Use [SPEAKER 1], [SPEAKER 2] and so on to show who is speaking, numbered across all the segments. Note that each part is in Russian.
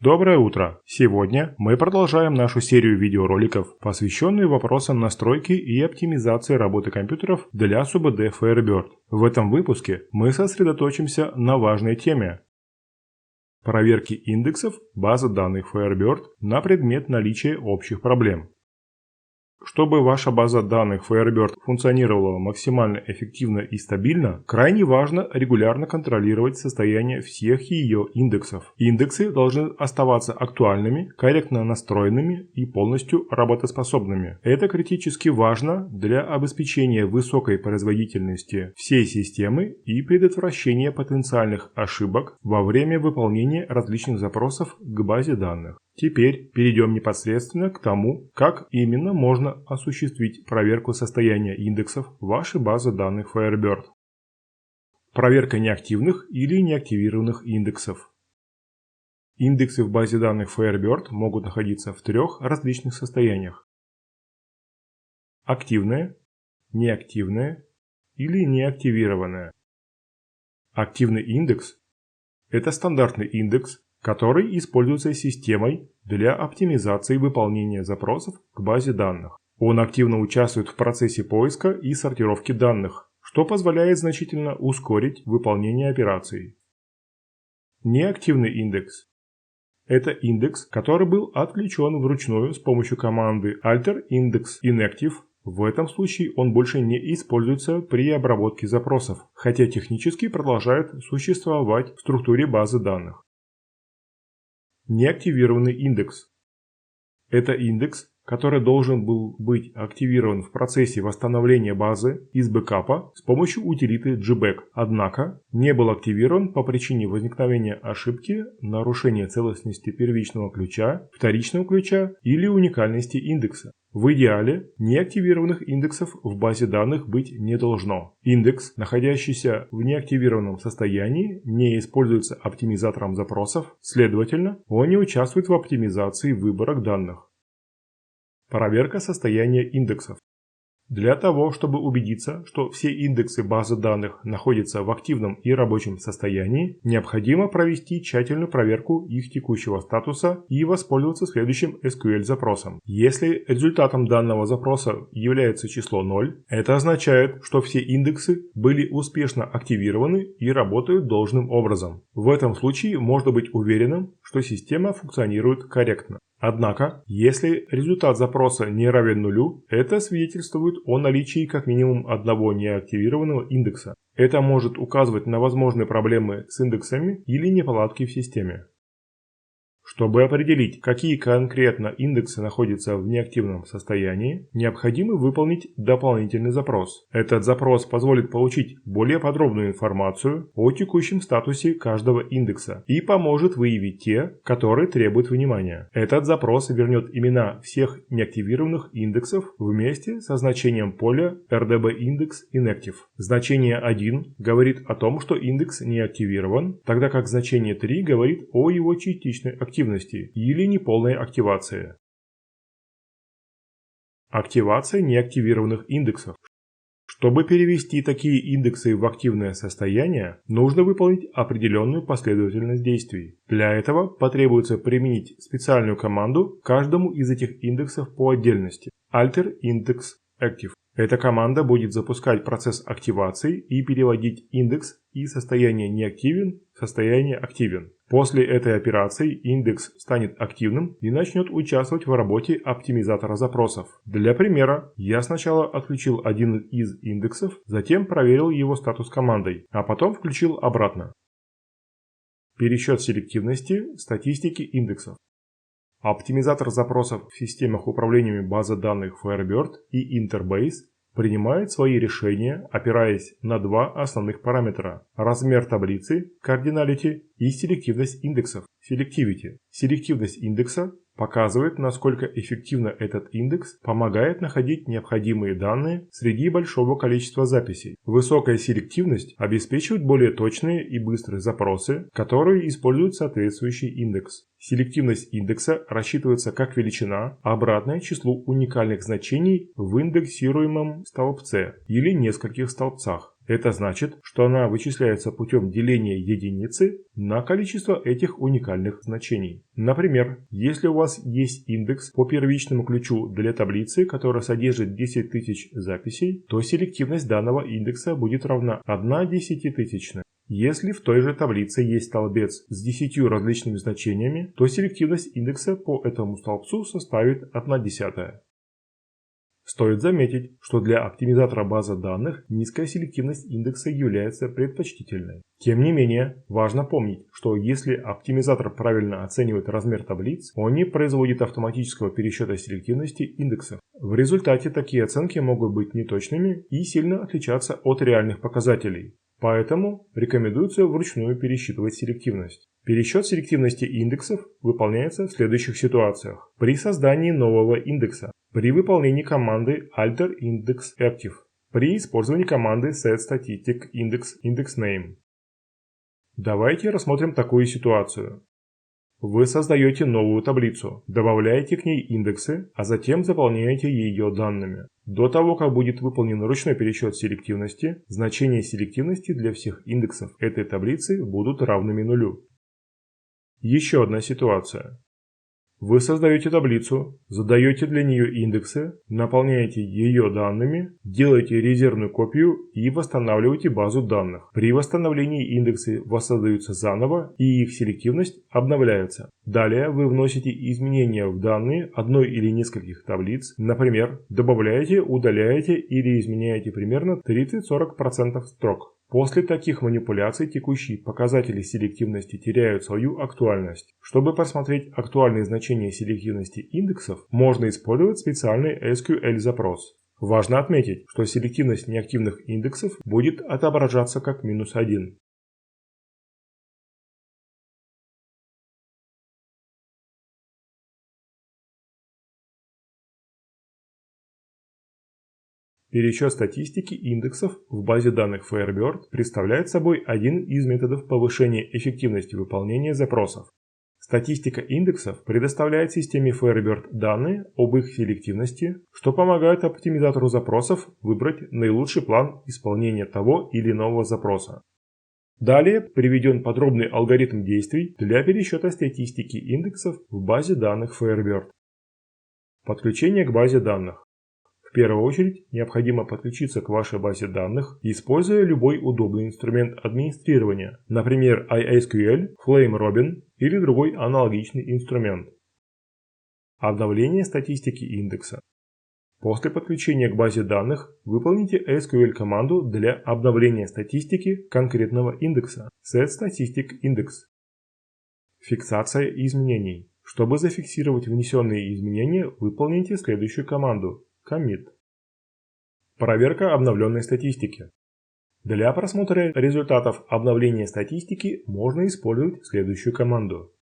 [SPEAKER 1] Доброе утро! Сегодня мы продолжаем нашу серию видеороликов, посвященную вопросам настройки и оптимизации работы компьютеров для СУБД Firebird. В этом выпуске мы сосредоточимся на важной теме – проверки индексов базы данных Firebird на предмет наличия общих проблем. Чтобы ваша база данных Firebird функционировала максимально эффективно и стабильно, крайне важно регулярно контролировать состояние всех ее индексов. Индексы должны оставаться актуальными, корректно настроенными и полностью работоспособными. Это критически важно для обеспечения высокой производительности всей системы и предотвращения потенциальных ошибок во время выполнения различных запросов к базе данных. Теперь перейдем непосредственно к тому, как именно можно осуществить проверку состояния индексов вашей базы данных Firebird. Проверка неактивных или неактивированных индексов. Индексы в базе данных Firebird могут находиться в трех различных состояниях: активное, неактивное или неактивированное. Активный индекс – это стандартный индекс, который используется системой для оптимизации выполнения запросов к базе данных. Он активно участвует в процессе поиска и сортировки данных, что позволяет значительно ускорить выполнение операций. Неактивный индекс – это индекс, который был отключен вручную с помощью команды alter index inactive. В этом случае он больше не используется при обработке запросов, хотя технически продолжает существовать в структуре базы данных. Неактивированный индекс – это индекс, который должен был быть активирован в процессе восстановления базы из бэкапа с помощью утилиты gback, однако не был активирован по причине возникновения ошибки, нарушения целостности первичного ключа, вторичного ключа или уникальности индекса. В идеале неактивированных индексов в базе данных быть не должно. Индекс, находящийся в неактивированном состоянии, не используется оптимизатором запросов, следовательно, он не участвует в оптимизации выборок данных. Проверка состояния индексов. Для того, чтобы убедиться, что все индексы базы данных находятся в активном и рабочем состоянии, необходимо провести тщательную проверку их текущего статуса и воспользоваться следующим SQL-запросом. Если результатом данного запроса является число 0, это означает, что все индексы были успешно активированы и работают должным образом. В этом случае можно быть уверенным, что система функционирует корректно. Однако, если результат запроса не равен нулю, это свидетельствует о наличии как минимум одного неактивированного индекса. Это может указывать на возможные проблемы с индексами или неполадки в системе. Чтобы определить, какие конкретно индексы находятся в неактивном состоянии, необходимо выполнить дополнительный запрос. Этот запрос позволит получить более подробную информацию о текущем статусе каждого индекса и поможет выявить те, которые требуют внимания. Этот запрос вернет имена всех неактивированных индексов вместе со значением поля rdb_index_inactive. Значение 1 говорит о том, что индекс не активирован, тогда как значение 3 говорит о его частичной активности или неполной активации. Активация неактивированных индексов. Чтобы перевести такие индексы в активное состояние, нужно выполнить определенную последовательность действий. Для этого потребуется применить специальную команду каждому из этих индексов по отдельности – alter index active. Эта команда будет запускать процесс активации и переводить индекс из состояния неактивен в состояние активен. После этой операции индекс станет активным и начнет участвовать в работе оптимизатора запросов. Для примера, я сначала отключил один из индексов, затем проверил его статус командой, а потом включил обратно. Пересчет селективности статистики индексов. Оптимизатор запросов в системах управления базой данных Firebird и Interbase принимает свои решения, опираясь на два основных параметра – размер таблицы, cardinality, и селективность индексов, selectivity. Селективность индекса показывает, насколько эффективно этот индекс помогает находить необходимые данные среди большого количества записей. Высокая селективность обеспечивает более точные и быстрые запросы, которые используют соответствующий индекс. Селективность индекса рассчитывается как величина, обратная числу уникальных значений в индексируемом столбце или нескольких столбцах. Это значит, что она вычисляется путем деления единицы на количество этих уникальных значений. Например, если у вас есть индекс по первичному ключу для таблицы, которая содержит 10 тысяч записей, то селективность данного индекса будет равна 1 десятитысячная. Если в той же таблице есть столбец с 10 различными значениями, то селективность индекса по этому столбцу составит 1/10. Стоит заметить, что для оптимизатора базы данных низкая селективность индекса является предпочтительной. Тем не менее, важно помнить, что если оптимизатор правильно оценивает размер таблиц, он не производит автоматического пересчета селективности индексов. В результате такие оценки могут быть неточными и сильно отличаться от реальных показателей. Поэтому рекомендуется вручную пересчитывать селективность. Пересчет селективности индексов выполняется в следующих ситуациях. При создании нового индекса, при выполнении команды AlterIndexActive, при использовании команды setStatisticIndexName. Давайте рассмотрим такую ситуацию. Вы создаете новую таблицу, добавляете к ней индексы, а затем заполняете ее данными. До того, как будет выполнен ручной пересчет селективности, значения селективности для всех индексов этой таблицы будут равными нулю. Еще одна ситуация. Вы создаете таблицу, задаете для нее индексы, наполняете ее данными, делаете резервную копию и восстанавливаете базу данных. При восстановлении индексы воссоздаются заново и их селективность обновляется. Далее вы вносите изменения в данные одной или нескольких таблиц, например, добавляете, удаляете или изменяете примерно 30-40% строк. После таких манипуляций текущие показатели селективности теряют свою актуальность. Чтобы посмотреть актуальные значения селективности индексов, можно использовать специальный SQL-запрос. Важно отметить, что селективность неактивных индексов будет отображаться как -1. Пересчет статистики индексов в базе данных Firebird представляет собой один из методов повышения эффективности выполнения запросов. Статистика индексов предоставляет системе Firebird данные об их селективности, что помогает оптимизатору запросов выбрать наилучший план исполнения того или иного запроса. Далее приведен подробный алгоритм действий для пересчета статистики индексов в базе данных Firebird. Подключение к базе данных. В первую очередь необходимо подключиться к вашей базе данных, используя любой удобный инструмент администрирования, например iSQL, FlameRobin или другой аналогичный инструмент. Обновление статистики индекса. После подключения к базе данных выполните SQL-команду для обновления статистики конкретного индекса setStatisticIndex. Фиксация изменений. Чтобы зафиксировать внесенные изменения, выполните следующую команду commit. Проверка обновленной статистики. Для просмотра результатов обновления статистики можно использовать следующую команду.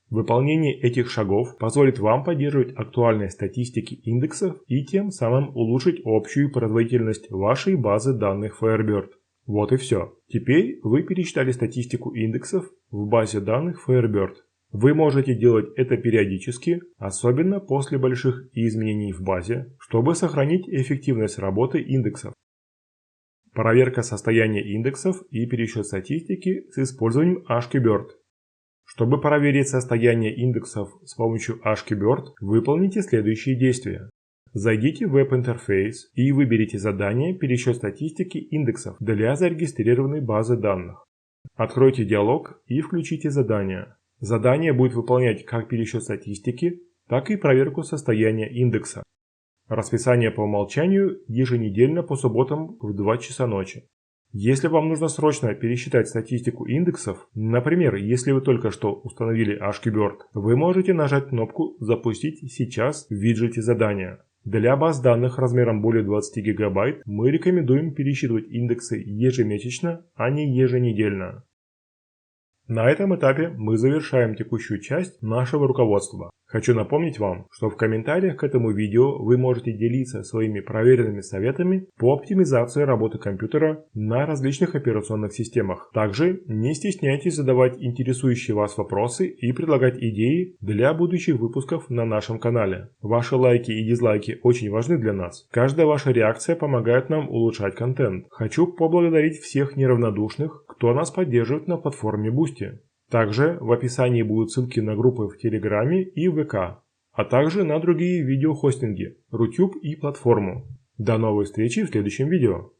[SPEAKER 1] Выполнение этих шагов позволит вам поддерживать актуальные статистики индексов и тем самым улучшить общую производительность вашей базы данных Firebird. Вот и все. Теперь вы пересчитали статистику индексов в базе данных Firebird. Вы можете делать это периодически, особенно после больших изменений в базе, чтобы сохранить эффективность работы индексов. Проверка состояния индексов и пересчет статистики с использованием HashiCorp. Чтобы проверить состояние индексов с помощью HashiCorp, выполните следующие действия. Зайдите в веб-интерфейс и выберите задание «Пересчет статистики индексов» для зарегистрированной базы данных. Откройте диалог и включите задание. Задание будет выполнять как пересчет статистики, так и проверку состояния индекса. Расписание по умолчанию еженедельно по субботам в 2 часа ночи. Если вам нужно срочно пересчитать статистику индексов, например, если вы только что установили HashiCorp, вы можете нажать кнопку «Запустить сейчас» в виджете задания. Для баз данных размером более 20 ГБ мы рекомендуем пересчитывать индексы ежемесячно, а не еженедельно. На этом этапе мы завершаем текущую часть нашего руководства. Хочу напомнить вам, что в комментариях к этому видео вы можете делиться своими проверенными советами по оптимизации работы компьютера на различных операционных системах. Также не стесняйтесь задавать интересующие вас вопросы и предлагать идеи для будущих выпусков на нашем канале. Ваши лайки и дизлайки очень важны для нас. Каждая ваша реакция помогает нам улучшать контент. Хочу поблагодарить всех неравнодушных, кто нас поддерживает на платформе Boosty. Также в описании будут ссылки на группы в Телеграме и ВК, а также на другие видеохостинги, Рутюб и платформу. До новой встречи в следующем видео.